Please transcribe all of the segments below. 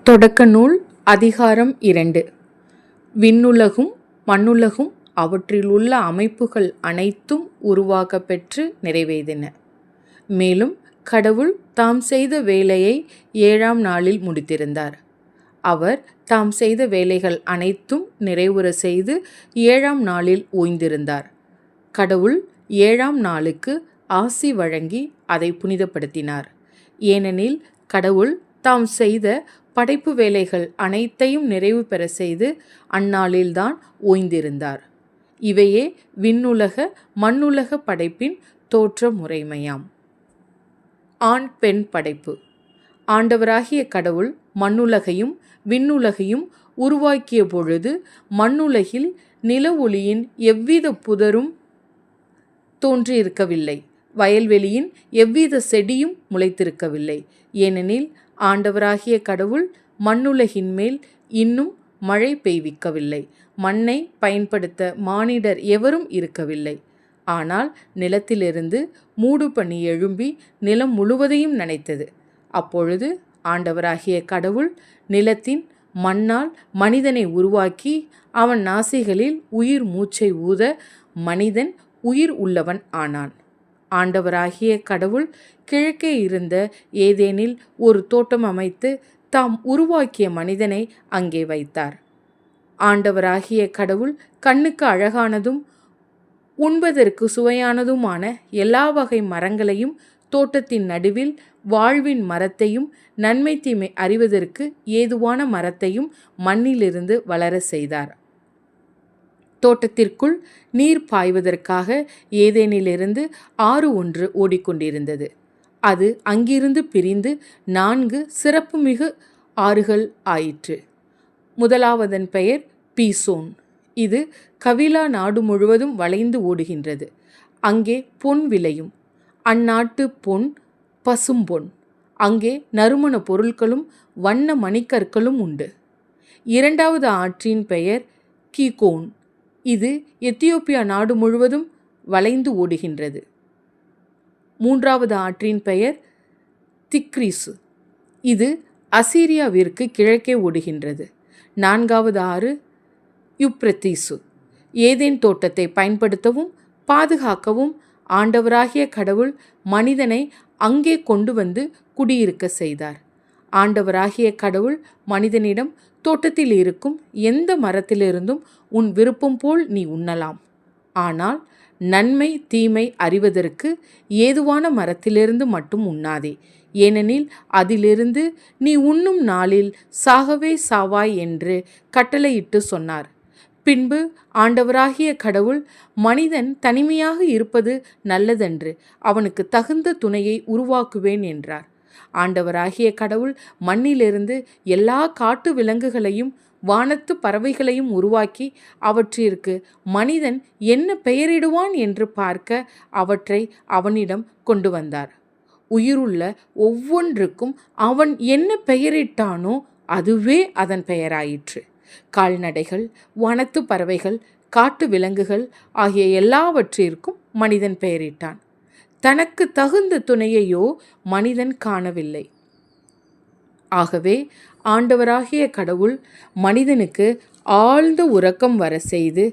தொடக்க நூல் அதிகாரம் 2. விண்ணுலகும் மண்ணுலகும் அவற்றிலுள்ள அமைப்புகள் அனைத்தும் உருவாகப் பெற்று நிறைவேறின. மேலும் கடவுள் தாம் செய்த வேலையை 7ஆம் நாளில் முடித்திருந்தார். அவர் தாம் செய்த வேலைகள் அனைத்தும் நிறைவுற செய்து 7ஆம் நாளில் ஓய்ந்திருந்தார். கடவுள் 7ஆம் நாளுக்கு ஆசி வழங்கி அதை புனிதப்படுத்தினார். ஏனெனில் கடவுள் தாம் செய்த படைப்பு வேலைகள் அனைத்தையும் நிறைவு பெற செய்து அந்நாளில்தான் ஓய்ந்திருந்தார். இவையே விண்ணுலக மண்ணுலக படைப்பின் தோற்ற முறைமையாம். ஆண் பெண் படைப்பு. ஆண்டவராகிய கடவுள் மண்ணுலகையும் விண்ணுலகையும் உருவாக்கிய பொழுது மண்ணுலகில் நில ஒளியின் எவ்வித புதரும் தோன்றியிருக்கவில்லை, வயல்வெளியின் எவ்வித செடியும் முளைத்திருக்கவில்லை. ஏனெனில் ஆண்டவராகிய கடவுள் மண்ணுலகின் மேல் இன்னும் மழை பெய்விக்கவில்லை, மண்ணை பயன்படுத்த மானிடர் எவரும் இருக்கவில்லை. ஆனால் நிலத்திலிருந்து மூடுபனி எழும்பி நிலம் முழுவதையும் நனைத்தது. அப்பொழுது ஆண்டவராகிய கடவுள் நிலத்தின் மண்ணால் மனிதனை உருவாக்கி அவன் நாசிகளில் உயிர் மூச்சை ஊத மனிதன் உயிர் உள்ளவன் ஆனான். ஆண்டவராகிய கடவுள் கிழக்கே இருந்த ஏதேனில் ஒரு தோட்டம் அமைத்து தாம் உருவாக்கிய மனிதனை அங்கே வைத்தார். ஆண்டவராகிய கடவுள் கண்ணுக்கு அழகானதும் உண்பதற்கு சுவையானதுமான எல்லா வகை மரங்களையும் தோட்டத்தின் நடுவில் வாழ்வின் மரத்தையும் நன்மை தீமை அறிவதற்கு ஏதுவான மரத்தையும் மண்ணிலிருந்து வளர செய்தார். தோட்டத்திற்குள் நீர் பாய்வதற்காக ஏதேனிலிருந்து ஆறு ஒன்று ஓடிக்கொண்டிருந்தது. அது அங்கிருந்து பிரிந்து 4 சிறப்புமிகு ஆறுகள் ஆயிற்று. முதலாவதன் பெயர் பீசோன். இது கவிலா நாடு முழுவதும் வளைந்து ஓடுகின்றது. அங்கே பொன் விளையும். அந்நாட்டு பொன் பசும்பொன். அங்கே நறுமண பொருட்களும் வண்ண மணிக்கற்களும் உண்டு. இரண்டாவது ஆற்றின் பெயர் கீகோன். இது எத்தியோப்பியா நாடு முழுவதும் வளைந்து ஓடுகின்றது. மூன்றாவது ஆற்றின் பெயர் திக்ரிசு. இது அசீரியாவிற்கு கிழக்கே ஓடுகின்றது. நான்காவது ஆறு யுப்ரத்தீசு. ஏதேன் தோட்டத்தை பயன்படுத்தவும் பாதுகாக்கவும் ஆண்டவராகிய கடவுள் மனிதனை அங்கே கொண்டு வந்து குடியிருக்க செய்தார். ஆண்டவராகிய கடவுள் மனிதனிடம், தோட்டத்தில் இருக்கும் எந்த மரத்திலிருந்தும் உன் விருப்பம் போல் நீ உண்ணலாம், ஆனால் நன்மை தீமை அறிவதற்கு ஏதுவான மரத்திலிருந்து மட்டும் உண்ணாதே, ஏனெனில் அதிலிருந்து நீ உண்ணும் நாளில் சாகவே சாவாய் என்று கட்டளையிட்டு சொன்னார். பின்பு ஆண்டவராகிய கடவுள், மனிதன் தனிமையாக இருப்பது நல்லதென்று அவனுக்கு தகுந்த துணையை உருவாக்குவேன் என்றார். ஆண்டவராகிய கடவுள் மண்ணிலிருந்து எல்லா காட்டு விலங்குகளையும் வானத்து பறவைகளையும் உருவாக்கி அவற்றிற்கு மனிதன் என்ன பெயரிடுவான் என்று பார்க்க அவற்றை அவனிடம் கொண்டு வந்தார். உயிருள்ள ஒவ்வொன்றுக்கும் அவன் என்ன பெயரிட்டானோ அதுவே அதன் பெயராயிற்று. கால்நடைகள், வானத்து பறவைகள், காட்டு விலங்குகள் ஆகிய எல்லாவற்றிற்கும் மனிதன் பெயரிட்டான். தனக்கு தகுந்த துணையையோ மனிதன் காணவில்லை. ஆகவே ஆண்டவராகிய கடவுள் மனிதனுக்கு ஆழ்ந்த உறக்கம் வர செய்து,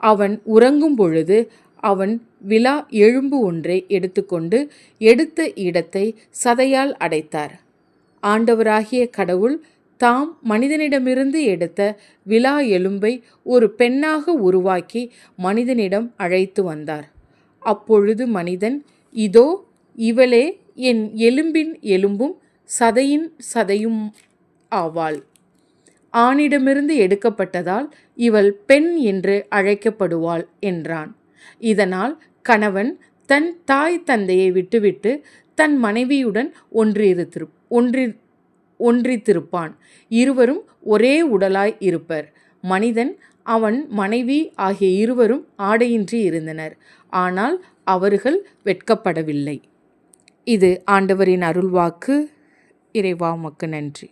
அவன் உறங்கும் பொழுது அவன் விலா எலும்பு ஒன்றை எடுத்துக்கொண்டு எடுத்த இடத்தை சதையால் அடைத்தார். ஆண்டவராகிய கடவுள் தாம் மனிதனிடமிருந்து எடுத்த விலா எலும்பை ஒரு பெண்ணாக உருவாக்கி மனிதனிடம் அழைத்து வந்தார். அப்பொழுது மனிதன், இதோ இவளே என் எலும்பின் எலும்பும் சதையின் சதையும் ஆவாள். ஆணிடமிருந்து எடுக்கப்பட்டதால் இவள் பெண் என்று அழைக்கப்படுவாள் என்றான். இதனால் கணவன் தன் தாய் தந்தையை விட்டுவிட்டு தன் மனைவியுடன் ஒன்றித்திருப்பான். இருவரும் ஒரே உடலாய் இருப்பர். மனிதன் அவன் மனைவி ஆகிய இருவரும் ஆடையின்றி இருந்தனர். ஆனால் அவர்கள் வெட்கப்படவில்லை. இது ஆண்டவரின் அருள்வாக்கு. இறைவா உமக்கு நன்றி.